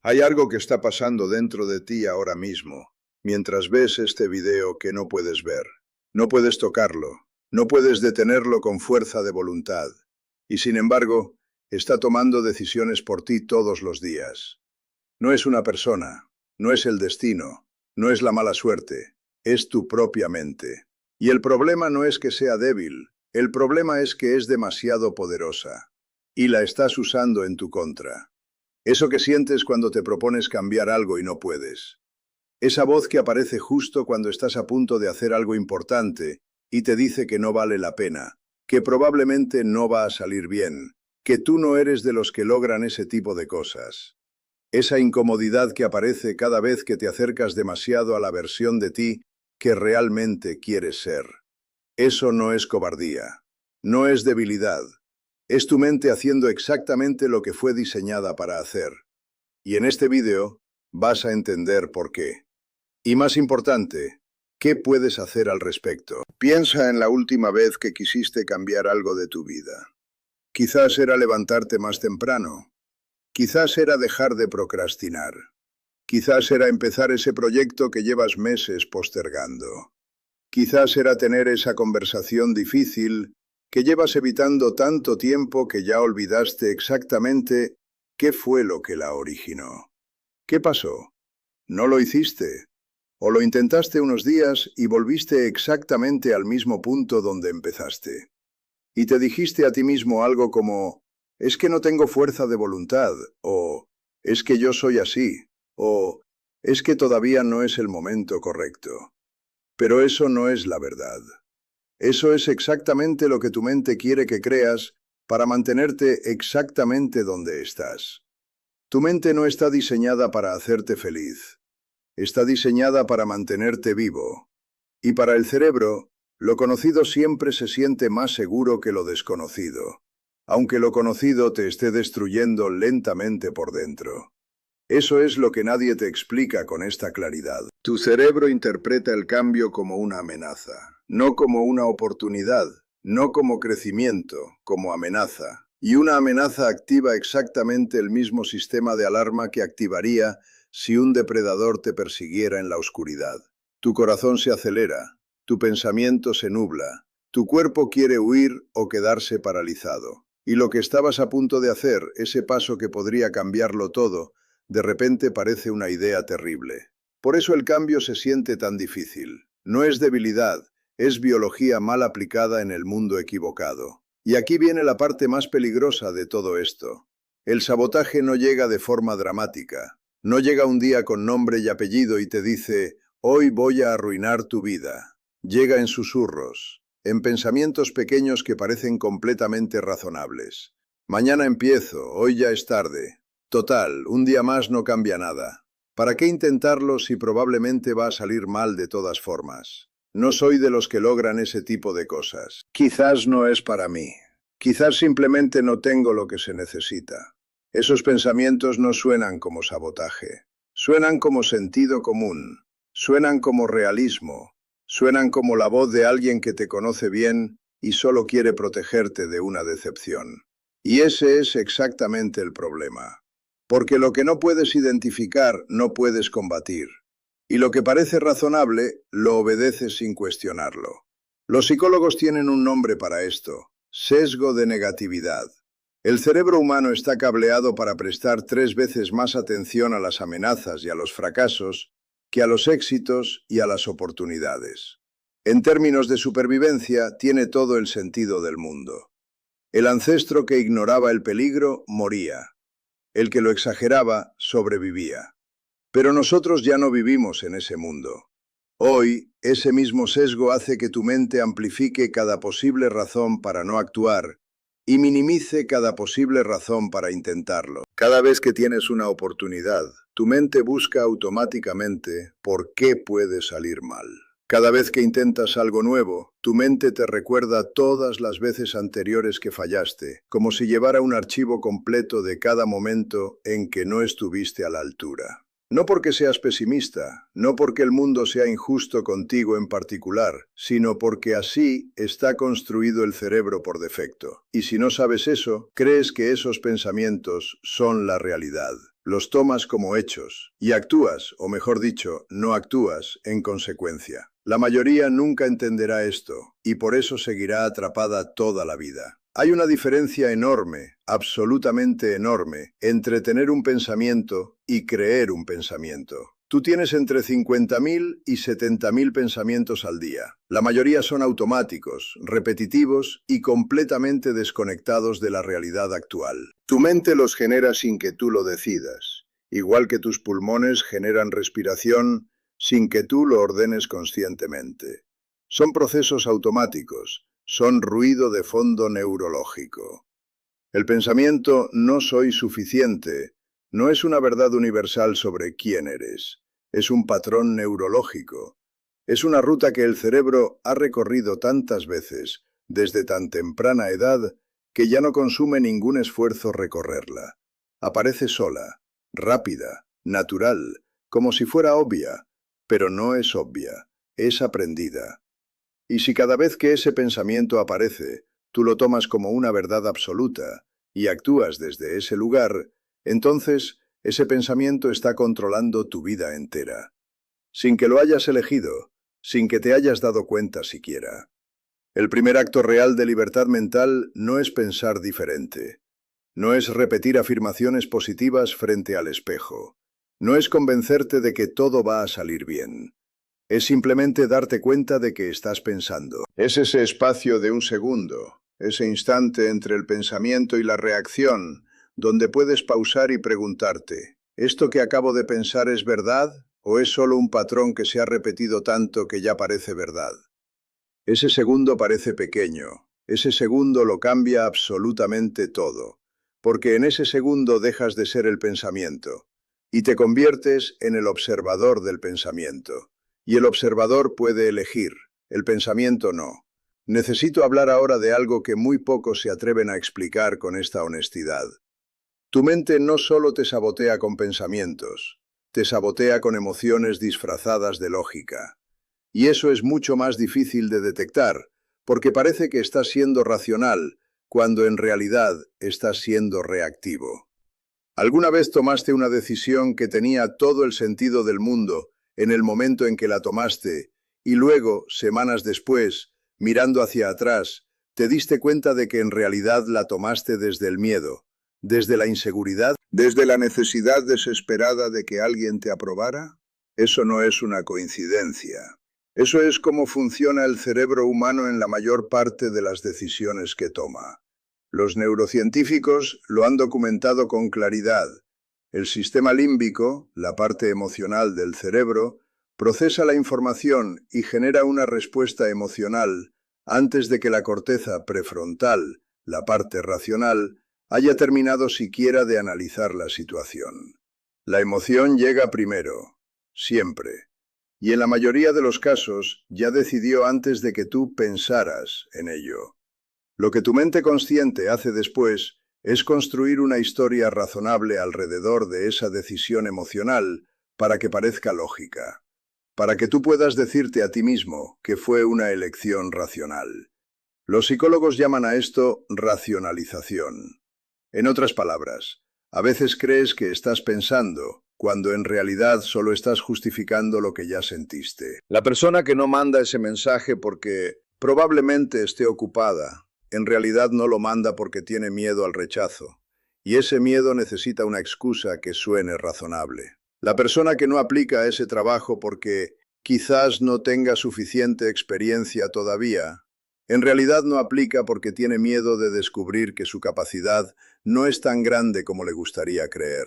Hay algo que está pasando dentro de ti ahora mismo, mientras ves este video que no puedes ver. No puedes tocarlo, no puedes detenerlo con fuerza de voluntad, y sin embargo, está tomando decisiones por ti todos los días. No es una persona, no es el destino, no es la mala suerte, es tu propia mente. Y el problema no es que sea débil, el problema es que es demasiado poderosa, y la estás usando en tu contra. Eso que sientes cuando te propones cambiar algo y no puedes. Esa voz que aparece justo cuando estás a punto de hacer algo importante y te dice que no vale la pena, que probablemente no va a salir bien, que tú no eres de los que logran ese tipo de cosas. Esa incomodidad que aparece cada vez que te acercas demasiado a la versión de ti que realmente quieres ser. Eso no es cobardía, no es debilidad. Es tu mente haciendo exactamente lo que fue diseñada para hacer. Y en este vídeo vas a entender por qué. Y más importante, ¿qué puedes hacer al respecto? Piensa en la última vez que quisiste cambiar algo de tu vida. Quizás era levantarte más temprano. Quizás era dejar de procrastinar. Quizás era empezar ese proyecto que llevas meses postergando. Quizás era tener esa conversación difícil que llevas evitando tanto tiempo que ya olvidaste exactamente qué fue lo que la originó. ¿Qué pasó? ¿No lo hiciste? ¿O lo intentaste unos días y volviste exactamente al mismo punto donde empezaste? Y te dijiste a ti mismo algo como, es que no tengo fuerza de voluntad, o es que yo soy así, o es que todavía no es el momento correcto. Pero eso no es la verdad. Eso es exactamente lo que tu mente quiere que creas para mantenerte exactamente donde estás. Tu mente no está diseñada para hacerte feliz. Está diseñada para mantenerte vivo. Y para el cerebro, lo conocido siempre se siente más seguro que lo desconocido, aunque lo conocido te esté destruyendo lentamente por dentro. Eso es lo que nadie te explica con esta claridad. Tu cerebro interpreta el cambio como una amenaza, no como una oportunidad, no como crecimiento, como amenaza. Y una amenaza activa exactamente el mismo sistema de alarma que activaría si un depredador te persiguiera en la oscuridad. Tu corazón se acelera, tu pensamiento se nubla, tu cuerpo quiere huir o quedarse paralizado. Y lo que estabas a punto de hacer, ese paso que podría cambiarlo todo, de repente parece una idea terrible. Por eso el cambio se siente tan difícil. No es debilidad, es biología mal aplicada en el mundo equivocado. Y aquí viene la parte más peligrosa de todo esto. El sabotaje no llega de forma dramática. No llega un día con nombre y apellido y te dice, hoy voy a arruinar tu vida. Llega en susurros, en pensamientos pequeños que parecen completamente razonables. Mañana empiezo, hoy ya es tarde. Total, un día más no cambia nada. ¿Para qué intentarlo si probablemente va a salir mal de todas formas? No soy de los que logran ese tipo de cosas. Quizás no es para mí. Quizás simplemente no tengo lo que se necesita. Esos pensamientos no suenan como sabotaje. Suenan como sentido común. Suenan como realismo. Suenan como la voz de alguien que te conoce bien y solo quiere protegerte de una decepción. Y ese es exactamente el problema. Porque lo que no puedes identificar, no puedes combatir. Y lo que parece razonable, lo obedeces sin cuestionarlo. Los psicólogos tienen un nombre para esto: sesgo de negatividad. El cerebro humano está cableado para prestar 3 veces más atención a las amenazas y a los fracasos que a los éxitos y a las oportunidades. En términos de supervivencia, tiene todo el sentido del mundo. El ancestro que ignoraba el peligro moría. El que lo exageraba, sobrevivía. Pero nosotros ya no vivimos en ese mundo. Hoy, ese mismo sesgo hace que tu mente amplifique cada posible razón para no actuar y minimice cada posible razón para intentarlo. Cada vez que tienes una oportunidad, tu mente busca automáticamente por qué puede salir mal. Cada vez que intentas algo nuevo, tu mente te recuerda todas las veces anteriores que fallaste, como si llevara un archivo completo de cada momento en que no estuviste a la altura. No porque seas pesimista, no porque el mundo sea injusto contigo en particular, sino porque así está construido el cerebro por defecto. Y si no sabes eso, crees que esos pensamientos son la realidad. los tomas como hechos y actúas, o mejor dicho, no actúas, en consecuencia. La mayoría nunca entenderá esto y por eso seguirá atrapada toda la vida. Hay una diferencia enorme, absolutamente enorme, entre tener un pensamiento y creer un pensamiento. Tú tienes entre 50.000 y 70.000 pensamientos al día. La mayoría son automáticos, repetitivos y completamente desconectados de la realidad actual. Tu mente los genera sin que tú lo decidas, igual que tus pulmones generan respiración sin que tú lo ordenes conscientemente. Son procesos automáticos, son ruido de fondo neurológico. El pensamiento "no soy suficiente" no es una verdad universal sobre quién eres. Es un patrón neurológico. Es una ruta que el cerebro ha recorrido tantas veces, desde tan temprana edad, que ya no consume ningún esfuerzo recorrerla. Aparece sola, rápida, natural, como si fuera obvia, pero no es obvia, es aprendida. Y si cada vez que ese pensamiento aparece, tú lo tomas como una verdad absoluta y actúas desde ese lugar, entonces ese pensamiento está controlando tu vida entera, sin que lo hayas elegido, sin que te hayas dado cuenta siquiera. El primer acto real de libertad mental no es pensar diferente, no es repetir afirmaciones positivas frente al espejo, no es convencerte de que todo va a salir bien. Es simplemente darte cuenta de que estás pensando. Es ese espacio de un segundo, ese instante entre el pensamiento y la reacción, donde puedes pausar y preguntarte, ¿esto que acabo de pensar es verdad o es solo un patrón que se ha repetido tanto que ya parece verdad? Ese segundo parece pequeño, ese segundo lo cambia absolutamente todo, porque en ese segundo dejas de ser el pensamiento y te conviertes en el observador del pensamiento. Y el observador puede elegir, el pensamiento no. Necesito hablar ahora de algo que muy pocos se atreven a explicar con esta honestidad. Tu mente no solo te sabotea con pensamientos, te sabotea con emociones disfrazadas de lógica. Y eso es mucho más difícil de detectar, porque parece que estás siendo racional, cuando en realidad estás siendo reactivo. ¿Alguna vez tomaste una decisión que tenía todo el sentido del mundo en el momento en que la tomaste, y luego, semanas después, mirando hacia atrás, te diste cuenta de que en realidad la tomaste desde el miedo, desde la inseguridad, desde la necesidad desesperada de que alguien te aprobara? Eso no es una coincidencia. Eso es cómo funciona el cerebro humano en la mayor parte de las decisiones que toma. Los neurocientíficos lo han documentado con claridad. El sistema límbico, la parte emocional del cerebro, procesa la información y genera una respuesta emocional antes de que la corteza prefrontal, la parte racional, haya terminado siquiera de analizar la situación. La emoción llega primero, siempre, y en la mayoría de los casos ya decidió antes de que tú pensaras en ello. Lo que tu mente consciente hace después es construir una historia razonable alrededor de esa decisión emocional para que parezca lógica, para que tú puedas decirte a ti mismo que fue una elección racional. Los psicólogos llaman a esto racionalización. En otras palabras, a veces crees que estás pensando, cuando en realidad solo estás justificando lo que ya sentiste. La persona que no manda ese mensaje porque probablemente esté ocupada, en realidad no lo manda porque tiene miedo al rechazo, y ese miedo necesita una excusa que suene razonable. La persona que no aplica ese trabajo porque quizás no tenga suficiente experiencia todavía, en realidad no aplica porque tiene miedo de descubrir que su capacidad no es tan grande como le gustaría creer.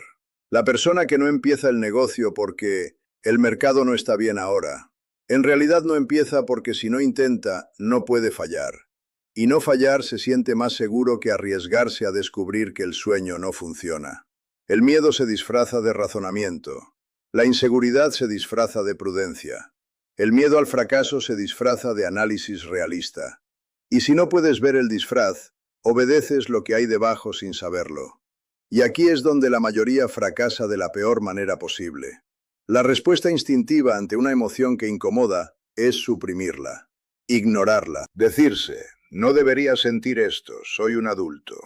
La persona que no empieza el negocio porque el mercado no está bien ahora, en realidad no empieza porque si no intenta, no puede fallar. Y no fallar se siente más seguro que arriesgarse a descubrir que el sueño no funciona. El miedo se disfraza de razonamiento. La inseguridad se disfraza de prudencia. El miedo al fracaso se disfraza de análisis realista. Y si no puedes ver el disfraz, obedeces lo que hay debajo sin saberlo. Y aquí es donde la mayoría fracasa de la peor manera posible. La respuesta instintiva ante una emoción que incomoda es suprimirla, ignorarla, decirse: no debería sentir esto, soy un adulto.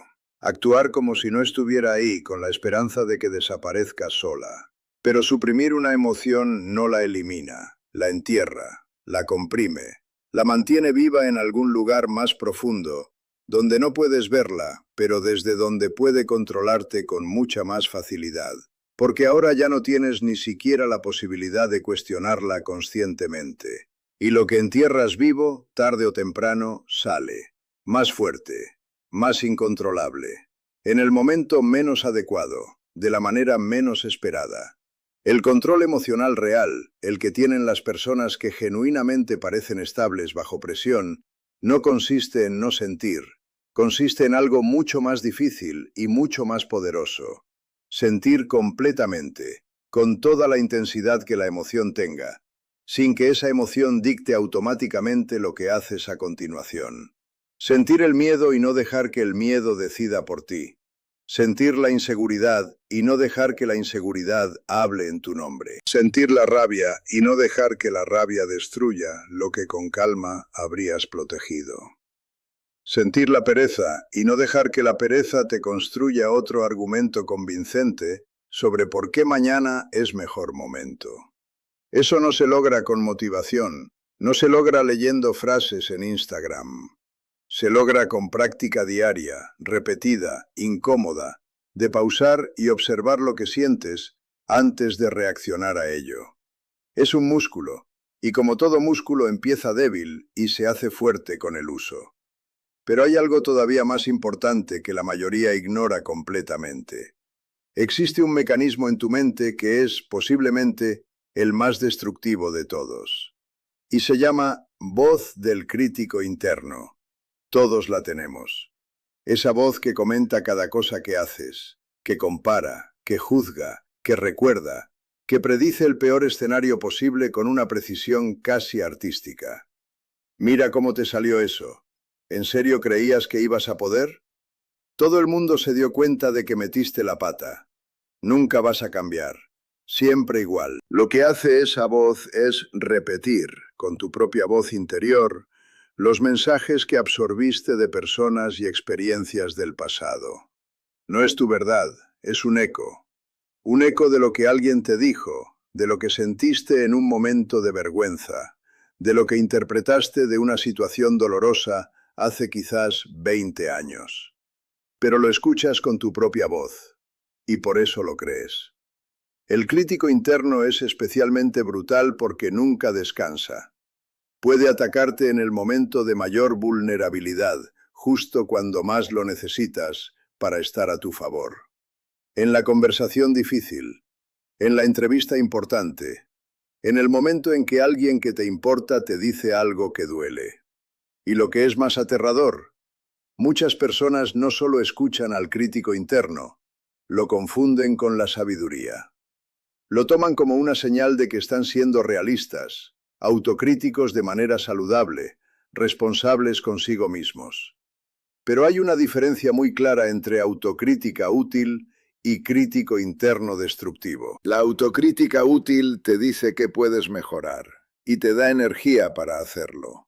Actuar como si no estuviera ahí con la esperanza de que desaparezca sola. Pero suprimir una emoción no la elimina, la entierra, la comprime, la mantiene viva en algún lugar más profundo, donde no puedes verla, pero desde donde puede controlarte con mucha más facilidad. Porque ahora ya no tienes ni siquiera la posibilidad de cuestionarla conscientemente. Y lo que entierras vivo, tarde o temprano, sale. Más fuerte, más incontrolable. En el momento menos adecuado, de la manera menos esperada. El control emocional real, el que tienen las personas que genuinamente parecen estables bajo presión, no consiste en no sentir. Consiste en algo mucho más difícil y mucho más poderoso. Sentir completamente, con toda la intensidad que la emoción tenga, sin que esa emoción dicte automáticamente lo que haces a continuación. Sentir el miedo y no dejar que el miedo decida por ti. Sentir la inseguridad y no dejar que la inseguridad hable en tu nombre. Sentir la rabia y no dejar que la rabia destruya lo que con calma habrías protegido. Sentir la pereza y no dejar que la pereza te construya otro argumento convincente sobre por qué mañana es mejor momento. Eso no se logra con motivación, no se logra leyendo frases en Instagram. Se logra con práctica diaria, repetida, incómoda, de pausar y observar lo que sientes antes de reaccionar a ello. Es un músculo, y como todo músculo empieza débil y se hace fuerte con el uso. Pero hay algo todavía más importante que la mayoría ignora completamente. Existe un mecanismo en tu mente que es, posiblemente, el más destructivo de todos. Y se llama voz del crítico interno. Todos la tenemos. Esa voz que comenta cada cosa que haces, que compara, que juzga, que recuerda, que predice el peor escenario posible con una precisión casi artística. Mira cómo te salió eso. ¿En serio creías que ibas a poder? Todo el mundo se dio cuenta de que metiste la pata. Nunca vas a cambiar. Siempre igual. Lo que hace esa voz es repetir, con tu propia voz interior, los mensajes que absorbiste de personas y experiencias del pasado. No es tu verdad, es un eco. Un eco de lo que alguien te dijo, de lo que sentiste en un momento de vergüenza, de lo que interpretaste de una situación dolorosa hace quizás 20 años. Pero lo escuchas con tu propia voz, y por eso lo crees. El crítico interno es especialmente brutal porque nunca descansa. Puede atacarte en el momento de mayor vulnerabilidad, justo cuando más lo necesitas, para estar a tu favor. En la conversación difícil, en la entrevista importante, en el momento en que alguien que te importa te dice algo que duele. Y lo que es más aterrador, muchas personas no solo escuchan al crítico interno, lo confunden con la sabiduría. Lo toman como una señal de que están siendo realistas, autocríticos de manera saludable, responsables consigo mismos. Pero hay una diferencia muy clara entre autocrítica útil y crítico interno destructivo. La autocrítica útil te dice que puedes mejorar y te da energía para hacerlo.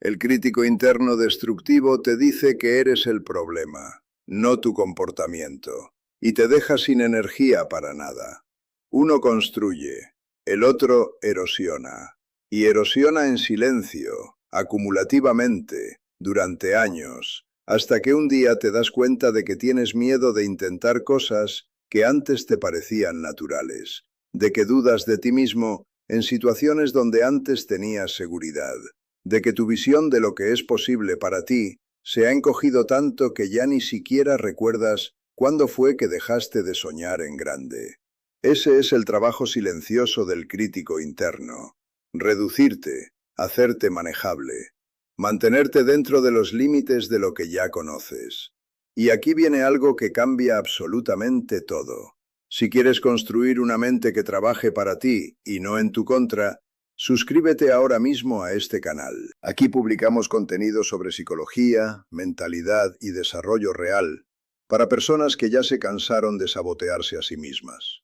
El crítico interno destructivo te dice que eres el problema, no tu comportamiento, y te deja sin energía para nada. Uno construye, el otro erosiona, y erosiona en silencio, acumulativamente, durante años, hasta que un día te das cuenta de que tienes miedo de intentar cosas que antes te parecían naturales, de que dudas de ti mismo en situaciones donde antes tenías seguridad, de que tu visión de lo que es posible para ti se ha encogido tanto que ya ni siquiera recuerdas cuándo fue que dejaste de soñar en grande. Ese es el trabajo silencioso del crítico interno. Reducirte, hacerte manejable, mantenerte dentro de los límites de lo que ya conoces. Y aquí viene algo que cambia absolutamente todo. Si quieres construir una mente que trabaje para ti y no en tu contra, suscríbete ahora mismo a este canal. Aquí publicamos contenido sobre psicología, mentalidad y desarrollo real para personas que ya se cansaron de sabotearse a sí mismas.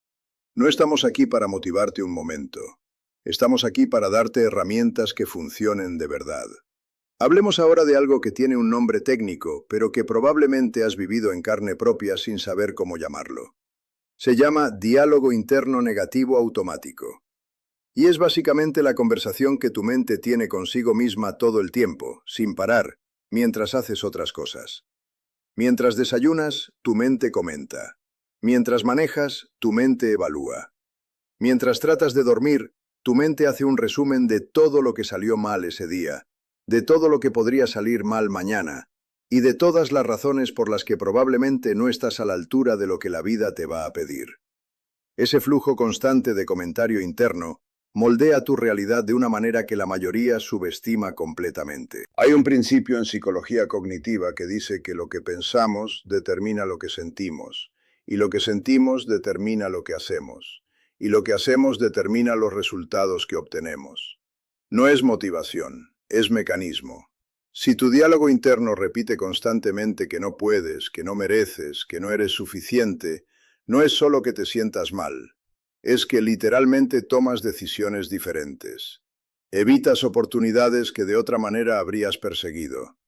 No estamos aquí para motivarte un momento. Estamos aquí para darte herramientas que funcionen de verdad. Hablemos ahora de algo que tiene un nombre técnico, pero que probablemente has vivido en carne propia sin saber cómo llamarlo. Se llama diálogo interno negativo automático. Y es básicamente la conversación que tu mente tiene consigo misma todo el tiempo, sin parar, mientras haces otras cosas. Mientras desayunas, tu mente comenta. Mientras manejas, tu mente evalúa. Mientras tratas de dormir, tu mente hace un resumen de todo lo que salió mal ese día, de todo lo que podría salir mal mañana, y de todas las razones por las que probablemente no estás a la altura de lo que la vida te va a pedir. Ese flujo constante de comentario interno moldea tu realidad de una manera que la mayoría subestima completamente. Hay un principio en psicología cognitiva que dice que lo que pensamos determina lo que sentimos, y lo que sentimos determina lo que hacemos, y lo que hacemos determina los resultados que obtenemos. No es motivación, es mecanismo. Si tu diálogo interno repite constantemente que no puedes, que no mereces, que no eres suficiente, no es solo que te sientas mal, es que literalmente tomas decisiones diferentes. Evitas oportunidades que de otra manera habrías perseguido.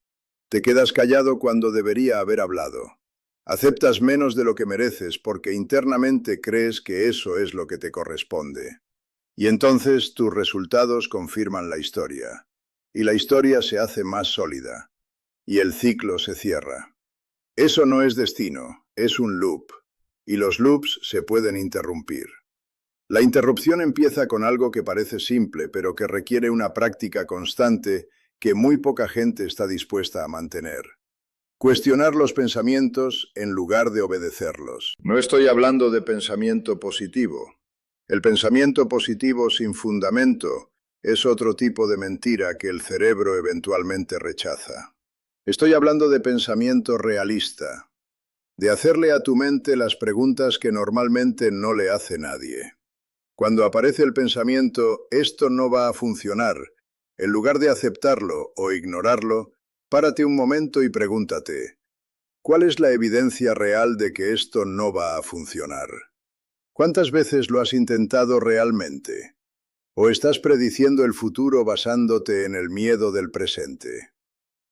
Te quedas callado cuando debería haber hablado. Aceptas menos de lo que mereces porque internamente crees que eso es lo que te corresponde. Y entonces tus resultados confirman la historia. Y la historia se hace más sólida. Y el ciclo se cierra. Eso no es destino, es un loop. Y los loops se pueden interrumpir. La interrupción empieza con algo que parece simple, pero que requiere una práctica constante que muy poca gente está dispuesta a mantener. Cuestionar los pensamientos en lugar de obedecerlos. No estoy hablando de pensamiento positivo. El pensamiento positivo sin fundamento es otro tipo de mentira que el cerebro eventualmente rechaza. Estoy hablando de pensamiento realista, de hacerle a tu mente las preguntas que normalmente no le hace nadie. Cuando aparece el pensamiento, esto no va a funcionar, en lugar de aceptarlo o ignorarlo, párate un momento y pregúntate, ¿cuál es la evidencia real de que esto no va a funcionar? ¿Cuántas veces lo has intentado realmente? ¿O estás prediciendo el futuro basándote en el miedo del presente?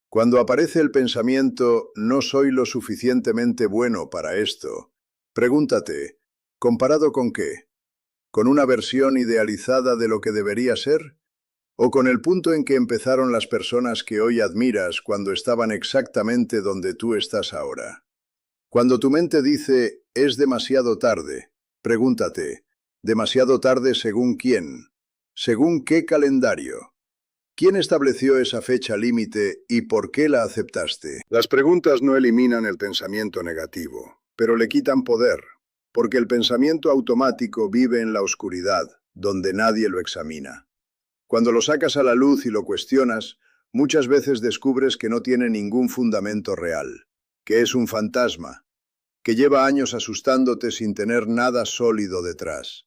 Cuando aparece el pensamiento, no soy lo suficientemente bueno para esto, pregúntate, ¿comparado con qué? ¿Con una versión idealizada de lo que debería ser? ¿O con el punto en que empezaron las personas que hoy admiras cuando estaban exactamente donde tú estás ahora? Cuando tu mente dice, es demasiado tarde, pregúntate, ¿demasiado tarde según quién? ¿Según qué calendario? ¿Quién estableció esa fecha límite y por qué la aceptaste? Las preguntas no eliminan el pensamiento negativo, pero le quitan poder. Porque el pensamiento automático vive en la oscuridad, donde nadie lo examina. Cuando lo sacas a la luz y lo cuestionas, muchas veces descubres que no tiene ningún fundamento real, que es un fantasma, que lleva años asustándote sin tener nada sólido detrás.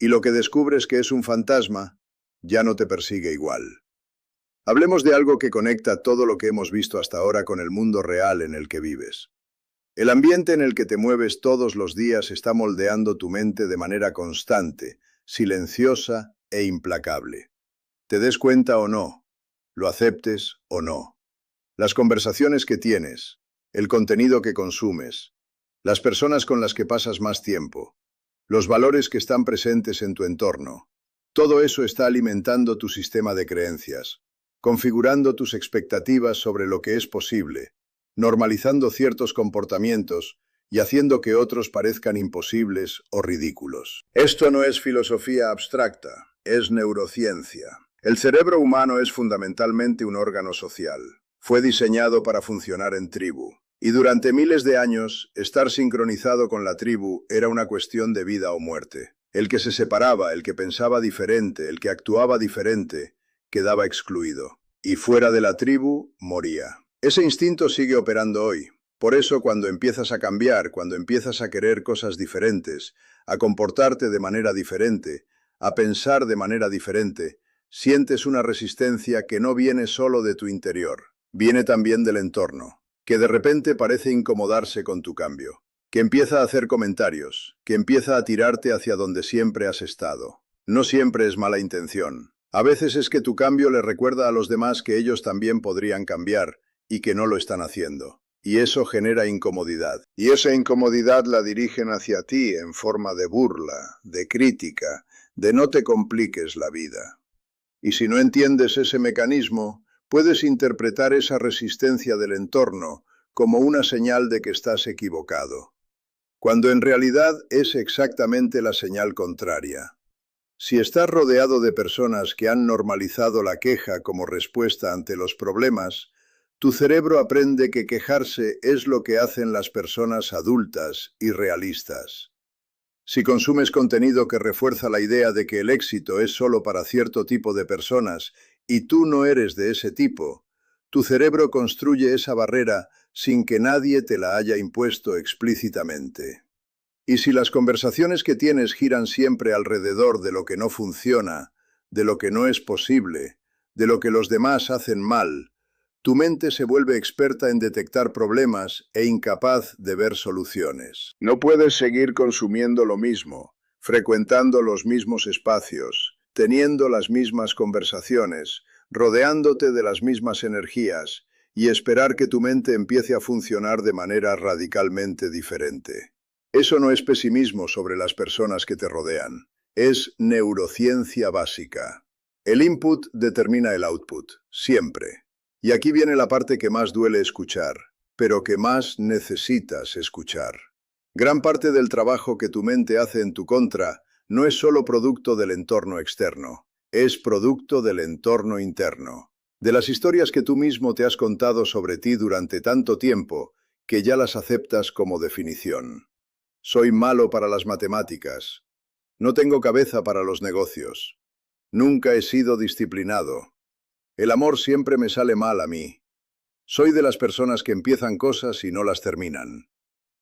Y lo que descubres que es un fantasma, ya no te persigue igual. Hablemos de algo que conecta todo lo que hemos visto hasta ahora con el mundo real en el que vives. El ambiente en el que te mueves todos los días está moldeando tu mente de manera constante, silenciosa e implacable. Te des cuenta o no, lo aceptes o no. Las conversaciones que tienes, el contenido que consumes, las personas con las que pasas más tiempo, los valores que están presentes en tu entorno, todo eso está alimentando tu sistema de creencias, configurando tus expectativas sobre lo que es posible, normalizando ciertos comportamientos y haciendo que otros parezcan imposibles o ridículos. Esto no es filosofía abstracta, es neurociencia. El cerebro humano es fundamentalmente un órgano social. Fue diseñado para funcionar en tribu. Y durante miles de años, estar sincronizado con la tribu era una cuestión de vida o muerte. El que se separaba, el que pensaba diferente, el que actuaba diferente, quedaba excluido. Y fuera de la tribu, moría. Ese instinto sigue operando hoy. Por eso, cuando empiezas a cambiar, cuando empiezas a querer cosas diferentes, a comportarte de manera diferente, a pensar de manera diferente, sientes una resistencia que no viene solo de tu interior, viene también del entorno, que de repente parece incomodarse con tu cambio, que empieza a hacer comentarios, que empieza a tirarte hacia donde siempre has estado. No siempre es mala intención. A veces es que tu cambio le recuerda a los demás que ellos también podrían cambiar y que no lo están haciendo. Y eso genera incomodidad. Y esa incomodidad la dirigen hacia ti en forma de burla, de crítica, de no te compliques la vida. Y si no entiendes ese mecanismo, puedes interpretar esa resistencia del entorno como una señal de que estás equivocado, cuando en realidad es exactamente la señal contraria. Si estás rodeado de personas que han normalizado la queja como respuesta ante los problemas, tu cerebro aprende que quejarse es lo que hacen las personas adultas y realistas. Si consumes contenido que refuerza la idea de que el éxito es solo para cierto tipo de personas y tú no eres de ese tipo, tu cerebro construye esa barrera sin que nadie te la haya impuesto explícitamente. Y si las conversaciones que tienes giran siempre alrededor de lo que no funciona, de lo que no es posible, de lo que los demás hacen mal, tu mente se vuelve experta en detectar problemas e incapaz de ver soluciones. No puedes seguir consumiendo lo mismo, frecuentando los mismos espacios, teniendo las mismas conversaciones, rodeándote de las mismas energías y esperar que tu mente empiece a funcionar de manera radicalmente diferente. Eso no es pesimismo sobre las personas que te rodean, es neurociencia básica. El input determina el output, siempre. Y aquí viene la parte que más duele escuchar, pero que más necesitas escuchar. Gran parte del trabajo que tu mente hace en tu contra no es solo producto del entorno externo, es producto del entorno interno. De las historias que tú mismo te has contado sobre ti durante tanto tiempo, que ya las aceptas como definición. Soy malo para las matemáticas. No tengo cabeza para los negocios. Nunca he sido disciplinado. El amor siempre me sale mal a mí. Soy de las personas que empiezan cosas y no las terminan.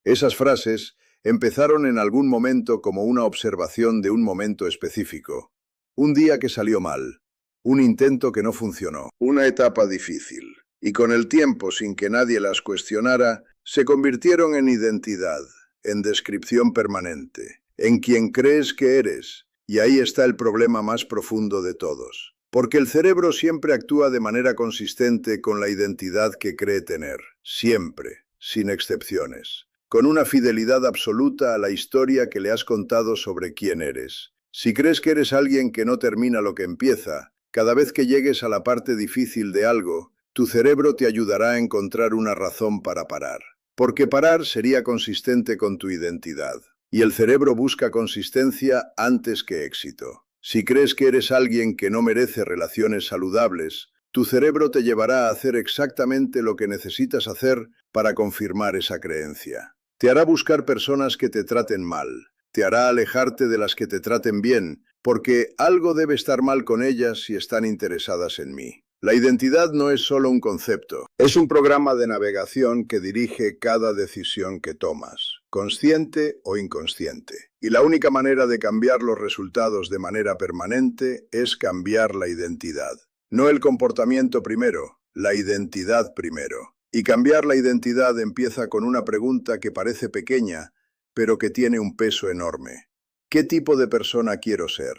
Esas frases empezaron en algún momento como una observación de un momento específico. Un día que salió mal. Un intento que no funcionó. Una etapa difícil. Y con el tiempo, sin que nadie las cuestionara, se convirtieron en identidad, en descripción permanente, en quien crees que eres. Y ahí está el problema más profundo de todos. Porque el cerebro siempre actúa de manera consistente con la identidad que cree tener. Siempre, sin excepciones. Con una fidelidad absoluta a la historia que le has contado sobre quién eres. Si crees que eres alguien que no termina lo que empieza, cada vez que llegues a la parte difícil de algo, tu cerebro te ayudará a encontrar una razón para parar. Porque parar sería consistente con tu identidad. Y el cerebro busca consistencia antes que éxito. Si crees que eres alguien que no merece relaciones saludables, tu cerebro te llevará a hacer exactamente lo que necesitas hacer para confirmar esa creencia. Te hará buscar personas que te traten mal. Te hará alejarte de las que te traten bien, porque algo debe estar mal con ellas si están interesadas en mí. La identidad no es solo un concepto, es un programa de navegación que dirige cada decisión que tomas, consciente o inconsciente. Y la única manera de cambiar los resultados de manera permanente es cambiar la identidad. No el comportamiento primero, la identidad primero. Y cambiar la identidad empieza con una pregunta que parece pequeña, pero que tiene un peso enorme. ¿Qué tipo de persona quiero ser?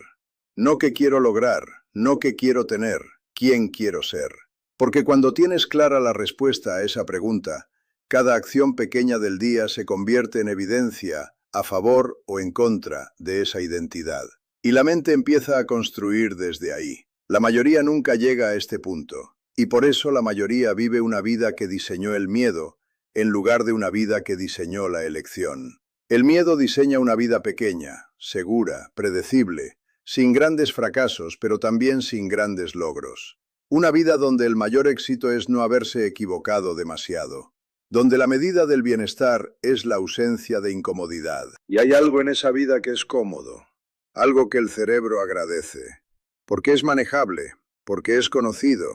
No qué quiero lograr, no qué quiero tener. ¿Quién quiero ser? Porque cuando tienes clara la respuesta a esa pregunta, cada acción pequeña del día se convierte en evidencia a favor o en contra de esa identidad. Y la mente empieza a construir desde ahí. La mayoría nunca llega a este punto, y por eso la mayoría vive una vida que diseñó el miedo, en lugar de una vida que diseñó la elección. El miedo diseña una vida pequeña, segura, predecible, sin grandes fracasos, pero también sin grandes logros. Una vida donde el mayor éxito es no haberse equivocado demasiado. Donde la medida del bienestar es la ausencia de incomodidad. Y hay algo en esa vida que es cómodo. Algo que el cerebro agradece. Porque es manejable, porque es conocido.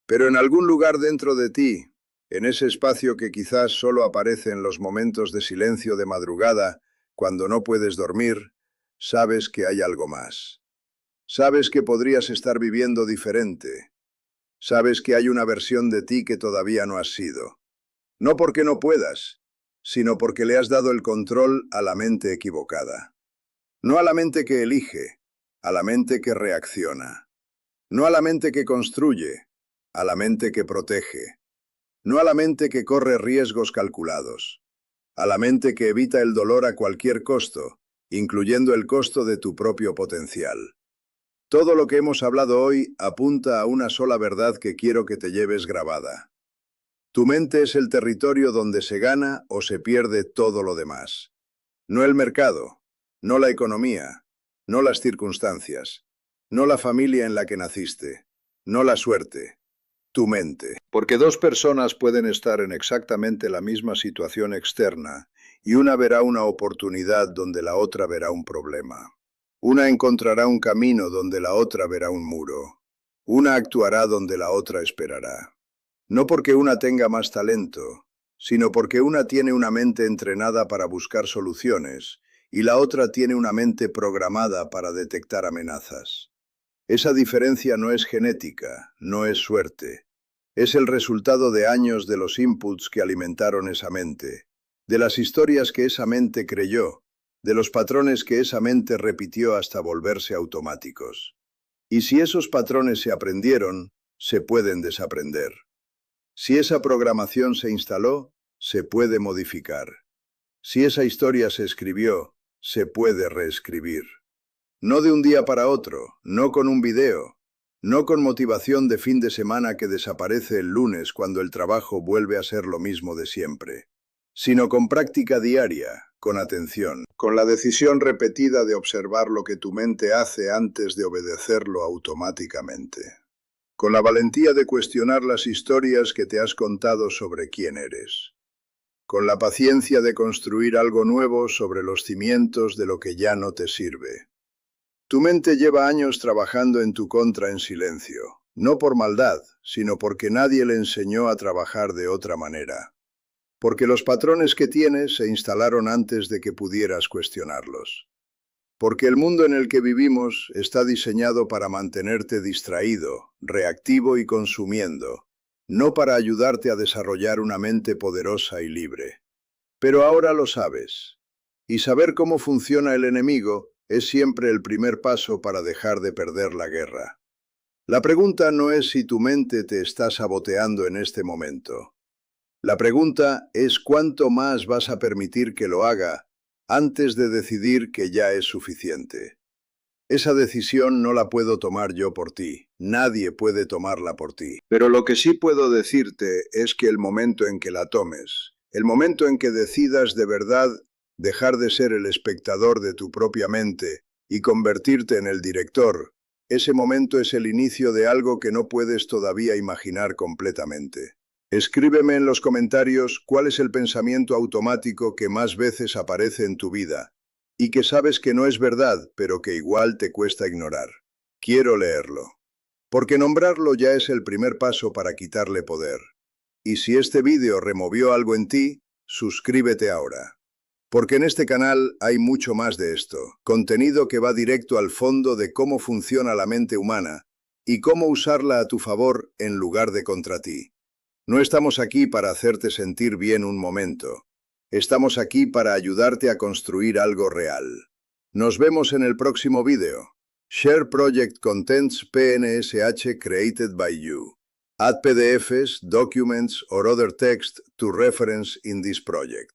Pero en algún lugar dentro de ti, en ese espacio que quizás solo aparece en los momentos de silencio de madrugada, cuando no puedes dormir, sabes que hay algo más. Sabes que podrías estar viviendo diferente. Sabes que hay una versión de ti que todavía no has sido. No porque no puedas, sino porque le has dado el control a la mente equivocada. No a la mente que elige, a la mente que reacciona. No a la mente que construye, a la mente que protege. No a la mente que corre riesgos calculados, a la mente que evita el dolor a cualquier costo, incluyendo el costo de tu propio potencial. Todo lo que hemos hablado hoy apunta a una sola verdad que quiero que te lleves grabada. Tu mente es el territorio donde se gana o se pierde todo lo demás. No el mercado, no la economía, no las circunstancias, no la familia en la que naciste, no la suerte, tu mente. Porque dos personas pueden estar en exactamente la misma situación externa y una verá una oportunidad donde la otra verá un problema. Una encontrará un camino donde la otra verá un muro. Una actuará donde la otra esperará. No porque una tenga más talento, sino porque una tiene una mente entrenada para buscar soluciones y la otra tiene una mente programada para detectar amenazas. Esa diferencia no es genética, no es suerte. Es el resultado de años de los inputs que alimentaron esa mente, de las historias que esa mente creyó, de los patrones que esa mente repitió hasta volverse automáticos. Y si esos patrones se aprendieron, se pueden desaprender. Si esa programación se instaló, se puede modificar. Si esa historia se escribió, se puede reescribir. No de un día para otro, no con un video, no con motivación de fin de semana que desaparece el lunes cuando el trabajo vuelve a ser lo mismo de siempre, sino con práctica diaria, con atención, con la decisión repetida de observar lo que tu mente hace antes de obedecerlo automáticamente, con la valentía de cuestionar las historias que te has contado sobre quién eres, con la paciencia de construir algo nuevo sobre los cimientos de lo que ya no te sirve. Tu mente lleva años trabajando en tu contra en silencio, no por maldad, sino porque nadie le enseñó a trabajar de otra manera. Porque los patrones que tienes se instalaron antes de que pudieras cuestionarlos. Porque el mundo en el que vivimos está diseñado para mantenerte distraído, reactivo y consumiendo, no para ayudarte a desarrollar una mente poderosa y libre. Pero ahora lo sabes. Y saber cómo funciona el enemigo es siempre el primer paso para dejar de perder la guerra. La pregunta no es si tu mente te está saboteando en este momento. La pregunta es cuánto más vas a permitir que lo haga antes de decidir que ya es suficiente. Esa decisión no la puedo tomar yo por ti. Nadie puede tomarla por ti. Pero lo que sí puedo decirte es que el momento en que la tomes, el momento en que decidas de verdad dejar de ser el espectador de tu propia mente y convertirte en el director, ese momento es el inicio de algo que no puedes todavía imaginar completamente. Escríbeme en los comentarios cuál es el pensamiento automático que más veces aparece en tu vida y que sabes que no es verdad, pero que igual te cuesta ignorar. Quiero leerlo. Porque nombrarlo ya es el primer paso para quitarle poder. Y si este vídeo removió algo en ti, suscríbete ahora. Porque en este canal hay mucho más de esto, contenido que va directo al fondo de cómo funciona la mente humana y cómo usarla a tu favor en lugar de contra ti. No estamos aquí para hacerte sentir bien un momento. Estamos aquí para ayudarte a construir algo real. Nos vemos en el próximo vídeo. Share Project Contents PNSH created by you. Add PDFs, documents or other text to reference in this project.